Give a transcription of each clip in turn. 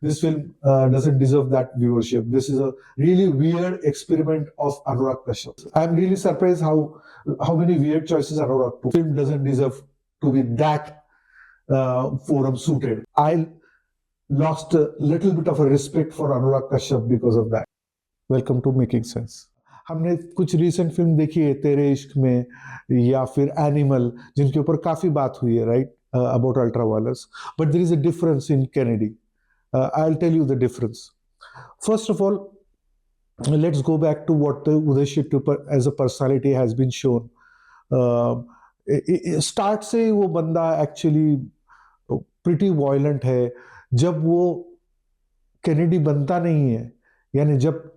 this film doesn't deserve that viewership. This is a really weird experiment of Anurag Kashyap. I'm really surprised how many weird choices Anurag took. Film doesn't deserve to be that forum suited. I lost a little bit of a respect for Anurag Kashyap because of that. Welcome to Making Sense. हमने कुछ recent film देखी है तेरे इश्क में या फिर animal, जिनके ऊपर काफी बात हुई है, right, about ultra violence. But there is a difference in Kennedy. I will tell you the difference. First of all, let's go back to what Uday Shetty as a personality has been shown. Start से ही वो बंदा actually pretty violent है. जब वो Kennedy बनता नहीं है, यानी जब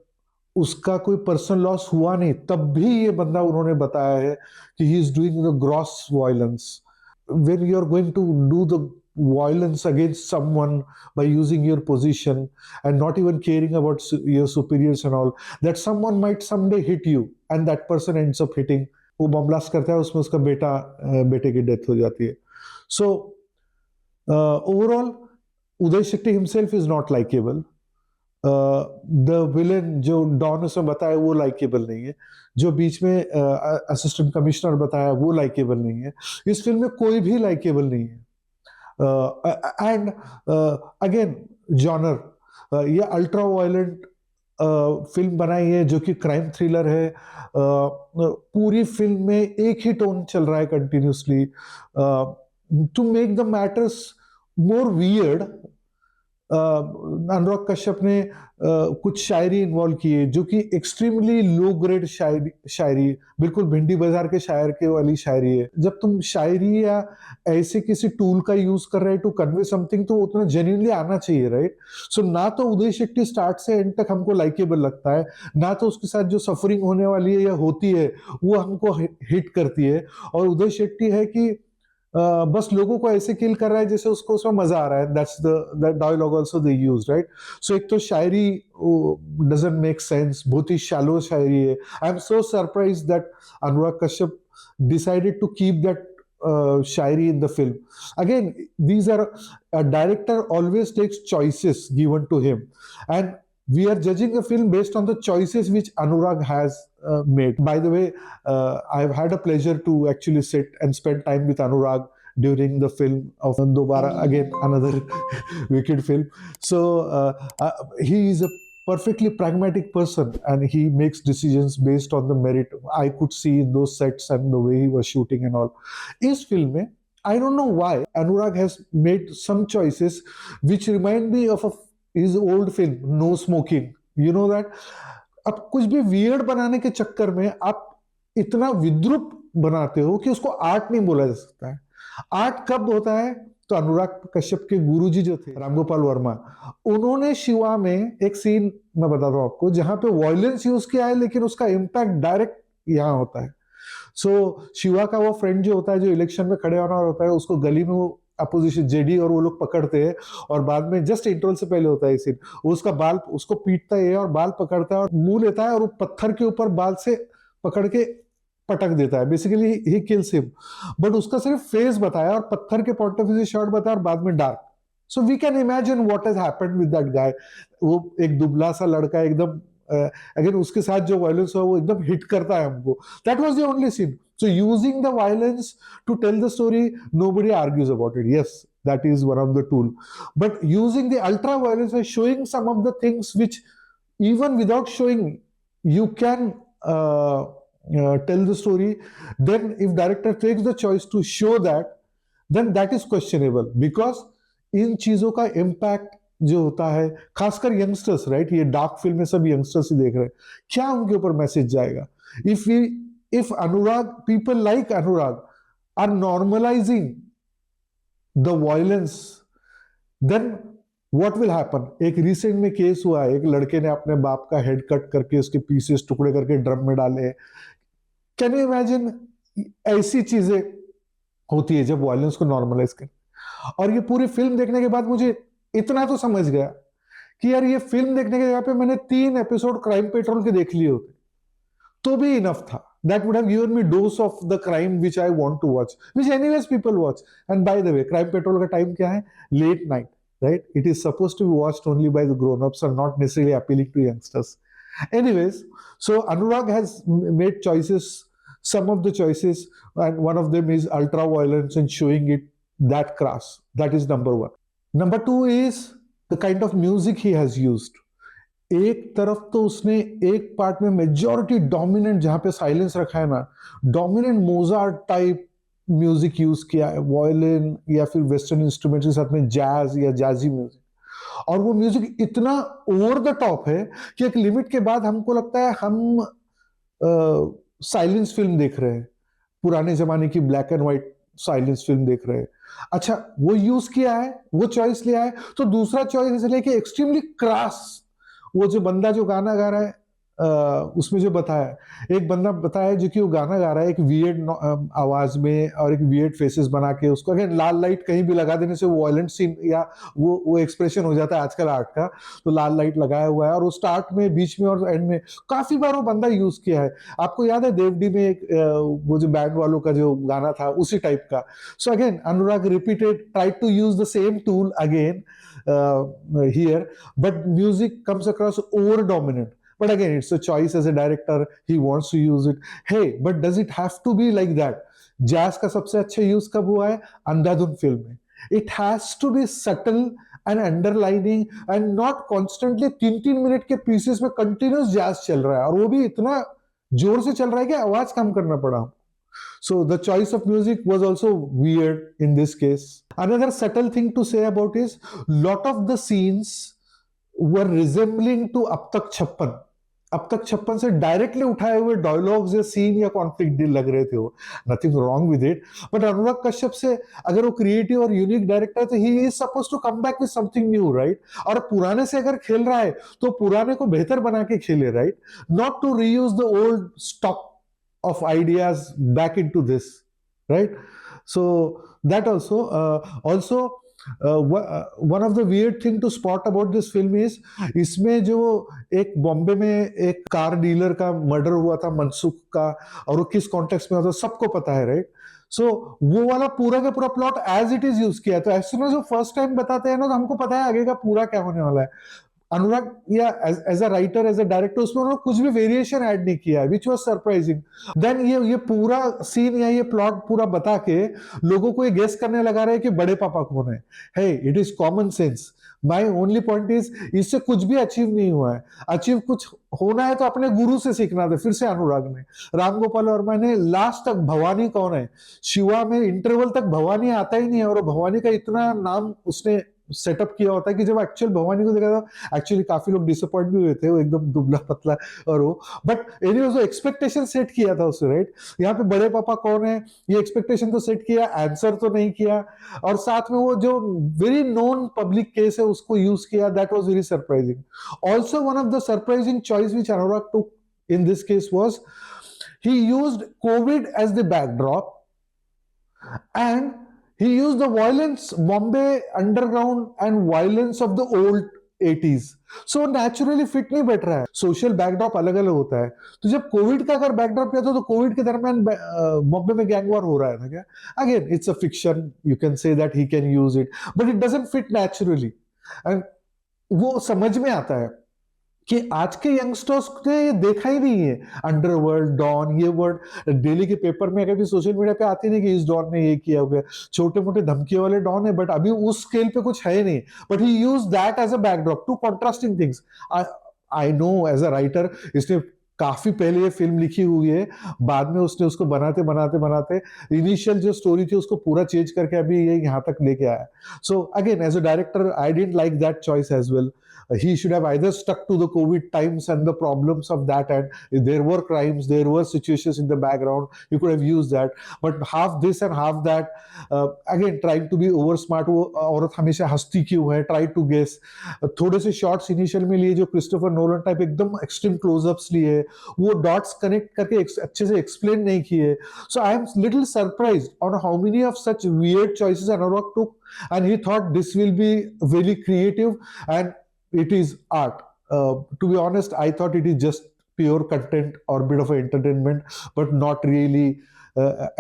उसका कोई पर्सनल लॉस हुआ नहीं, तब भी ये बंदा उन्होंने बताया है कि he is doing the gross violence. When you are going to do the violence against someone by using your position and not even caring about your superiors and all, that someone might someday hit you and that person ends up hitting. वो bomb blast करता है, उसमें उसका बेटे की death हो जाती है. So overall Uday Shetty himself is not likeable. The villain जो डॉन उसमें बताया वो लाइकेबल नहीं है. जो बीच में असिस्टेंट कमिश्नर बताया वो लाइकेबल नहीं है. इस फिल्म में कोई भी लाइकेबल नहीं है. एंड अगेन जॉनर, ये अल्ट्रा वायलेंट फिल्म बनाई है जो कि क्राइम थ्रिलर है. पूरी फिल्म में एक ही टोन चल रहा है continuously. To make the matters more weird, Anurag Kashyap ने कुछ शायरी इन्वॉल्व की है जो कि एक्सट्रीमली लो ग्रेड शायरी, बिल्कुल भिंडी बाजार के शायर के वाली शायरी है. जब तुम शायरी या ऐसे किसी टूल का यूज कर रहे हो टू कन्वे समथिंग, तो उतना जेन्युइनली आना चाहिए, राइट. सो ना तो उदय शेट्टी स्टार्ट से एंड तक हमको लाइकेबल लगता है, ना तो उसके साथ जो सफरिंग होने वाली है या होती है वो हमको हिट करती है. और उदय शेट्टी है कि बस लोगों को ऐसे किल कर रहा है जैसे उसको उसमें मजा आ रहा है. That's the dialogue also they use, right. So एक तो शायरी डजंट मेक सेंस, बहुत ही शैलो शायरी है. I am so surprised that Anurag Kashyap decided to keep that shayari in the film. Again, these are, a director always takes choices given to him, and we are judging a film based on the choices which Anurag has made. By the way, I've had a pleasure to actually sit and spend time with Anurag during the film of Dobara, again another wicked film. So he is a perfectly pragmatic person and he makes decisions based on the merit. I could see in those sets and the way he was shooting and all. Is film mein, I don't know why Anurag has made some choices which remind me of his old film No Smoking. You know that? अब कुछ भी weird बनाने के चक्कर में आप इतना विद्रूप बनाते हो कि उसको आर्ट नहीं बोला जा सकता है. आर्ट कब होता है? तो अनुराग कश्यप के गुरुजी जो थे रामगोपाल वर्मा, उन्होंने शिवा में एक सीन मैं बताता हूं आपको जहां पे वायलेंस यूज किया है लेकिन उसका इंपैक्ट डायरेक्ट यहां होता है. सो शिवा का वो फ्रेंड जो होता है, जो इलेक्शन में खड़े होना होता है, उसको गली में वो अपोजिशन जेडी और वो लोग पकड़ते हैं और बाद में जस्ट इंटरवल से पहले होता है सीन, वो उसका बाल उसको पीटता है और बाल पकड़ता है और मुंह लेता है और वो पत्थर के ऊपर बाल से पकड़ के पटक देता है. Basically he kills him, but उसका सिर्फ फेस बताया और पत्थर के पॉइंट ऑफ व्यू से शॉट बताया और बाद में dark. So we can imagine what has happened with that guy. वो एक दुबला सा लड़का एकदम, अगेन उसके साथ जो वायलेंस हुआ वो एकदम हिट करता है हमको. That was the only scene. So using the violence to tell the story, nobody argues about it. Yes, that is one of the tool, but using the ultra violence by showing some of the things which even without showing you can tell the story, then if director takes the choice to show that, then that is questionable, because इन चीजों का impact जो होता है खासकर youngsters, right, ये dark film में सब youngsters ही देख रहे हैं, क्या उनके ऊपर मैसेज जाएगा? if Anurag, people like Anurag are normalizing the violence, then what will happen? एक रिसेंट में केस हुआ है, एक लड़के ने अपने बाप का हेड कट करके उसके पीसेस टुकड़े करके ड्रम में डाले. Can you imagine? ऐसी चीजें होती है जब वायलेंस को नॉर्मलाइज कर. और ये पूरी फिल्म देखने के बाद मुझे इतना तो समझ गया कि यार ये फिल्म देखने के जगह पे मैंने 3 एपिसोड क्राइम पेट्रोल के देख लिए होते तो भी इनफ था. That would have given me dose of the crime which I want to watch, which anyways people watch. And by the way, Crime Patrol का टाइम क्या है? Late night. right? It is supposed to be watched only by the grown-ups and not necessarily appealing to youngsters. Anyways, so Anurag has made choices, some of the choices, and one of them is ultra violence and showing it that crass. That is number one. Number two is the kind of music he has used. एक तरफ तो उसने एक part में majority dominant जहां पे silence रखा है ना, dominant Mozart type music use किया है, वायलिन या फिर वेस्टर्न इंस्ट्रूमेंट के साथ में जैज या जैजी म्यूजिक, और वो म्यूजिक इतना ओवर द टॉप है कि एक लिमिट के बाद हमको लगता है हम साइलेंस फिल्म देख रहे हैं, पुराने जमाने की black and white silence film देख रहे हैं. अच्छा, वो यूज किया है, वो चॉइस लिया है. तो दूसरा चॉइस इसलिए कि एक्सट्रीमली क्रास, वो जो बंदा जो गाना गा रहा है, उसमें जो बताया, एक बंदा बताया जो कि वो गाना गा रहा है एक वियर्ड आवाज में और एक वियर्ड फेसेस बना के, उसको अगर लाल लाइट कहीं भी लगा देने से वो वायलेंट सीन या वो एक्सप्रेशन हो जाता है आजकल आर्ट का, तो लाल लाइट लगाया हुआ है और वो स्टार्ट में, बीच में और एंड में काफी बार वो बंदा यूज किया है. आपको याद है देवडी में एक वो जो बैंड वालों का जो गाना था उसी टाइप का. So again Anurag repeated, try to use the same tool again here, but music comes across over dominant. But again, it's a choice as a director. He wants to use it. Hey, but does it have to be like that? Jazz का सबसे अच्छा use कब हुआ है? अंधाधुन फिल्म में. It has to be subtle and underlining and not constantly 3-3 minute के pieces में कंटिन्यूस जैज चल रहा है, और वो भी इतना जोर से चल रहा है कि आवाज कम करना पड़ा. So the choice of music was also weird in this case. Another subtle thing to say about is lot of the scenes were resembling to अब तक 56. अब तक 56 से डायरेक्टली उठाए हुए डायलॉग्स या सीन या कॉन्फ्लिक्ट लग रहे थे. वो nothing wrong with it, but Anurag Kashyap से अगर वो क्रिएटिव और यूनिक डायरेक्टर तो ही is suppose to come back with something new, right? और पुराने से अगर खेल रहा है तो पुराने को बेहतर बना के खेले, right? Not to reuse the old stock of ideas back into this, right? So that also one of the weird thing to spot about this film is इसमें जो एक बॉम्बे में एक कार डीलर का मर्डर हुआ था मनसुख का, और वो किस कॉन्टेक्स्ट में होता है सबको पता है, राइट? सो वो वाला पूरा का पूरा plot as it is use किया है. तो एज सुन जो फर्स्ट टाइम बताते हैं ना, तो हमको पता है आगे का पूरा क्या होने वाला है. अनुराग या as a writer, as a director, उसमें उन्होंने कुछ भी वेरिएशन ऐड नहीं किया, विच वाज सरप्राइजिंग. देन ये पूरा सीन या ये प्लॉट पूरा बता के लोगों को ये गेस करने लगा रहे हैं कि बड़े पापा कौन है. Hey, it is common sense. My only point is इससे कुछ भी अचीव नहीं हुआ है. अचीव कुछ होना है तो अपने गुरु से सीखना था. फिर से अनुराग ने, राम गोपाल वर्मा ने लास्ट तक भवानी कौन है, शिवा में इंटरवल तक भवानी आता ही नहीं है, और भवानी का इतना नाम उसने सेटअप किया होता है कि जब एक्चुअल भवानी को देखा था, एक्चुअली काफी लोग डिसअपॉइंट भी हुए थे, वो एकदम दुबला पतला और वो, बट एनीवेज वो एक्सपेक्टेशन सेट किया था उसने, राइट? यहाँ पे बड़े पापा कौन है ये एक्सपेक्टेशन तो सेट किया, आंसर तो नहीं किया, और साथ में वो जो वेरी नोन पब्लिक केस है उसको यूज किया. That was very surprising. Also one of the surprising choice which Anurag took in this case was he used COVID as the backdrop, and he used the violence, Bombay underground and violence of the old 80s. So naturally fit नहीं बैठ रहा है. Social backdrop अलग अलग होता है. तो जब कोविड का अगर बैकड्रॉप किया था, तो कोविड के दरमियान बॉम्बे में गैंग वॉर हो रहा था क्या? Again it's a fiction, you can say that he can use it, but it doesn't fit naturally. And वो समझ में आता है कि आज के यंगस्टर्स ने ये देखा ही नहीं है. अंडरवर्ल्ड, डॉन, ये वर्ड डेली के पेपर में कभी सोशल मीडिया पे आती नहीं कि इस डॉन ने ये किया हुआ. छोटे मोटे धमकियों वाले डॉन है, बट अभी उस स्केल पे कुछ है नहीं. But he use that as a backdrop to contrasting things. I know as a writer इसने काफी पहले ये फिल्म लिखी हुई है, बाद में उसने उसको बनाते बनाते बनाते इनिशियल जो स्टोरी थी उसको पूरा चेंज करके अभी ये यहाँ तक लेके आया. So again as a director I didn't like that choice as well. He should have either stuck to the COVID times and the problems of that, and there were crimes, there were situations in the background, you could have used that. But half this and half that, again trying to be over smart. वो औरत हमेशा हंसती क्यों है, try to guess. थोड़े से shots initial में लिए जो क्रिस्टोफर नोलन टाइप एकदम एक्सट्रीम क्लोजअप्स लिए, वो डॉट्स कनेक्ट करके अच्छे से एक्सप्लेन नहीं किए. So I am little surprised on how many of such weird choices Anurag took, and he thought this will be very creative and it is art. To be honest, I thought it is just pure content or bit of entertainment, but not really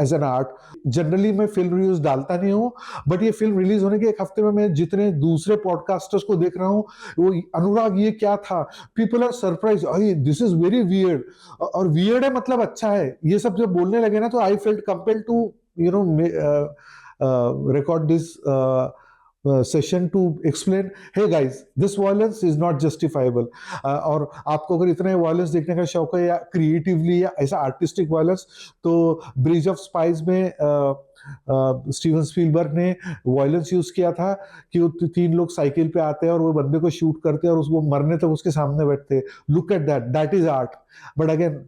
as an art. Generally मैं फिल्म reviews डालता नहीं हूँ, but ये film release होने के एक हफ्ते में मैं जितने दूसरे पॉडकास्टर्स को देख रहा हूँ, वो अनुराग ये क्या था, people are surprise, this is very weird. और वियर्ड है मतलब अच्छा है, ये सब जब बोलने लगे ना तो I felt compelled to record this session to explain, hey guys, this violence is not justifiable. और आपको अगर इतना वायलेंस देखने का शौक है या क्रिएटिवली या ऐसा आर्टिस्टिक वायलेंस, तो ब्रिज ऑफ स्पाइस में स्टीवन स्पीलबर्ग ने वायलेंस यूज किया था कि वो तीन लोग साइकिल पे आते हैं और वो बंदे को शूट करते हैं और उसको मरने तक उसके सामने बैठते हैं। Look at that, that is art. But again,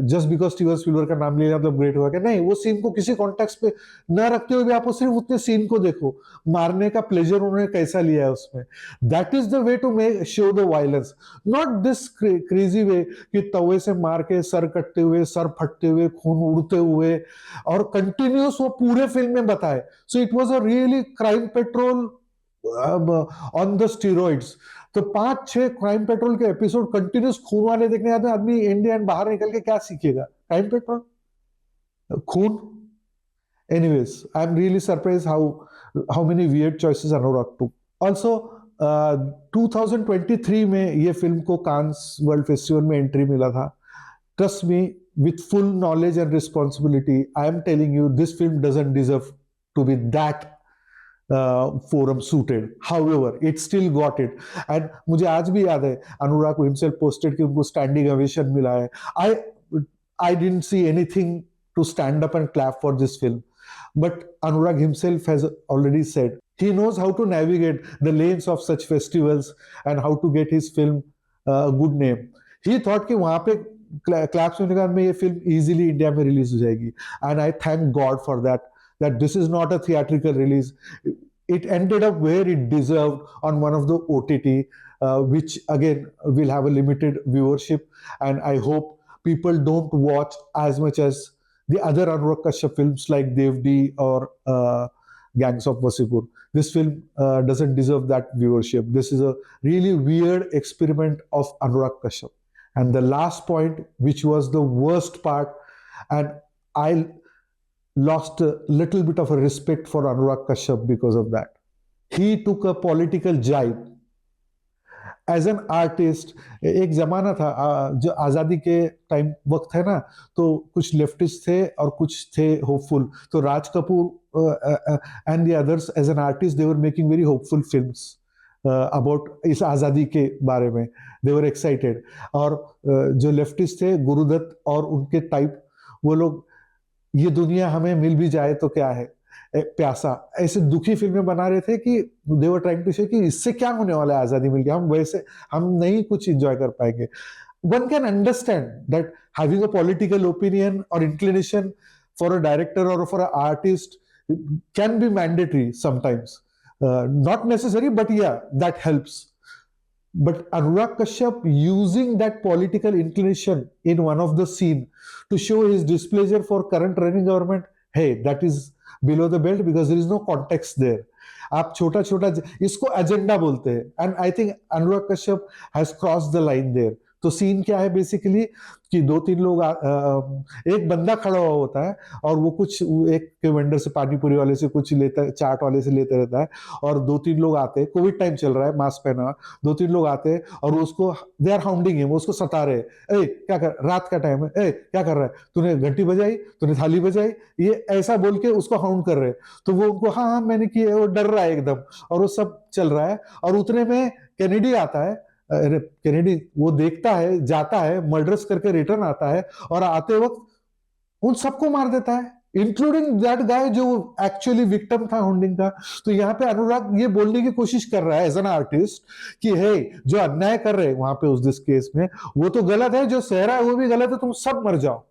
just because Steven Spielberg का नाम लिया मतलब ग्रेट हुआ क्या? नहीं, वो सीन को किसी कॉन्टेक्स्ट पे न रखते हुए भी आप सिर्फ उतने सीन को देखो, मारने का प्लेजर उन्होंने कैसा लिया है उसमें। That is the way to make show the violence, not this crazy way कि तवे से मार के सर कटते हुए, सर फटते हुए, खून उड़ते हुए और कंटिन्यूस वो पूरे फिल्म में बताए। So it was a really crime petrol on the steroids. तो 5-6 क्राइम पेट्रोल के एपिसोड कंटिन्यूस खून वाले देखने जाते हैं आदमी, इंडिया एंड बाहर निकल के क्या सीखेगा? क्राइम पेट्रोल, खून। Anyways, I'm really surprised how many weird choices Anurag took. Also, 2023 में ये फिल्म को कांस वर्ल्ड फेस्टिवल में एंट्री मिला था। Trust me, with full knowledge and responsibility, I am telling you, this film doesn't deserve to be that forum suited. However, it still got it. And मुझे आज भी याद है, अनुराग himself posted कि उनको standing ovation मिला है। I didn't see anything to stand up and clap for this film. But Anurag himself has already said he knows how to navigate the lanes of such festivals and how to get his film a good name. He thought कि वहां पे claps होने के बाद में ये film easily India में release हो जाएगी, and I thank God for that, that this is not a theatrical release. It ended up where it deserved, on one of the OTT, which again will have a limited viewership, and I hope people don't watch as much as the other Anurag Kashyap films like Devdi or Gangs of Wasseypur. This film doesn't deserve that viewership. This is a really weird experiment of Anurag Kashyap. And the last point, which was the worst part, and I lost a little bit of a respect for Anurag Kashyap because of that. He took a political jibe. As an artist, एक जमाना था जो आजादी के time वक्त है ना, तो कुछ लेफ्टिस्ट थे और कुछ थे होपफुल। तो Raj Kapoor and the others as an artist, they were making very hopeful films about इस आजादी के बारे में, दे वर एक्साइटेड। और जो लेफ्टिस्ट थे, गुरुदत्त और उनके टाइप, वो लोग ये दुनिया हमें मिल भी जाए तो क्या है, प्यासा, ऐसे दुखी फिल्में बना रहे थे कि दे वर ट्राइंग टू से कि इससे क्या होने वाला है, आजादी मिल गया, हम नहीं कुछ एंजॉय कर पाएंगे। One can understand that having a political opinion और इंक्लिनेशन फॉर अ डायरेक्टर और for a artist can be mandatory sometimes, not necessary, but yeah that helps. But Anurag Kashyap using that political inclination in one of the scene to show his displeasure for current running government, hey, that is below the belt because there is no context there. आप छोटा छोटा इसको agenda बोलते हैं, and I think Anurag Kashyap has cross the line there. तो scene क्या है basically कि 2-3 लोग एक बंदा खड़ा हुआ होता है और वो कुछ एक के वेंडर से, पानी पूरी वाले से कुछ लेता है, चाट वाले से लेते रहता है, और 2-3 लोग आते हैं, कोविड टाइम चल रहा है, मास्क पहना, 2-3 लोग आते हैं और उसको दे आर हाउंडिंग हिम, उसको सता रहे, ए क्या कर, रात का टाइम है, ए क्या कर रहा है, तूने घंटी बजाई, तूने थाली बजाई, ये ऐसा बोल के उसको हाउंड कर रहे. तो वो उनको हाँ हाँ मैंने किया, वो डर रहा है एकदम, और वो सब चल रहा है. और उतने में कैनेडी आता है, कैनेडी वो देखता है, जाता है, मर्डर्स करके रिटर्न आता है, और आते वक्त उन सबको मार देता है, इंक्लूडिंग दैट गाय जो एक्चुअली विक्टिम था हाउंडिंग का. तो यहाँ पे अनुराग ये बोलने की कोशिश कर रहा है एज एन आर्टिस्ट कि हे, जो अन्याय कर रहे हैं वहां पे उस दिस केस में, वो तो गलत है, जो सह रहा है वो भी गलत है, तुम सब मर जाओ.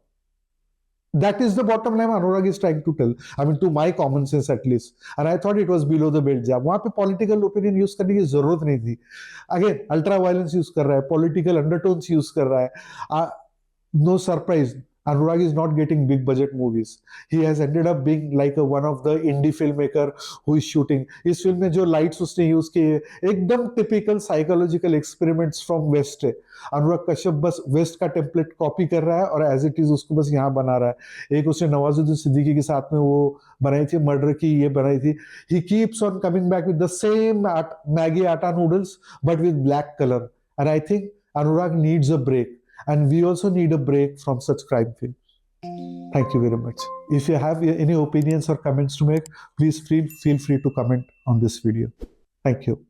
That is the bottom line Anurag is trying to tell. I mean, to my common sense at least. And I thought it was below the belt jab. वहां पे political opinion use करने की जरूरत नहीं थी. Again, ultra violence use कर रहा है, political undertones use कर रहा है. No surprise. Anurag is not getting big budget movies. He has ended up being like one of the indie filmmaker who is shooting. इस फिल्म में जो लाइट्स उसने यूज किए एकदम typical psychological experiments from west है. अनुराग कश्यप बस वेस्ट का टेम्पलेट कॉपी कर रहा है और एज इट इज उसको बस यहाँ बना रहा है. एक उसने नवाजुद्दीन सिद्दीकी के साथ में वो बनाई थी मर्डर की, ये बनाई थी. He keeps on coming back with the same Maggi atta noodles but with black colour. And I think Anurag needs a break. And we also need a break from such crime films. Thank you very much. If you have any opinions or comments to make, please feel free to comment on this video. Thank you.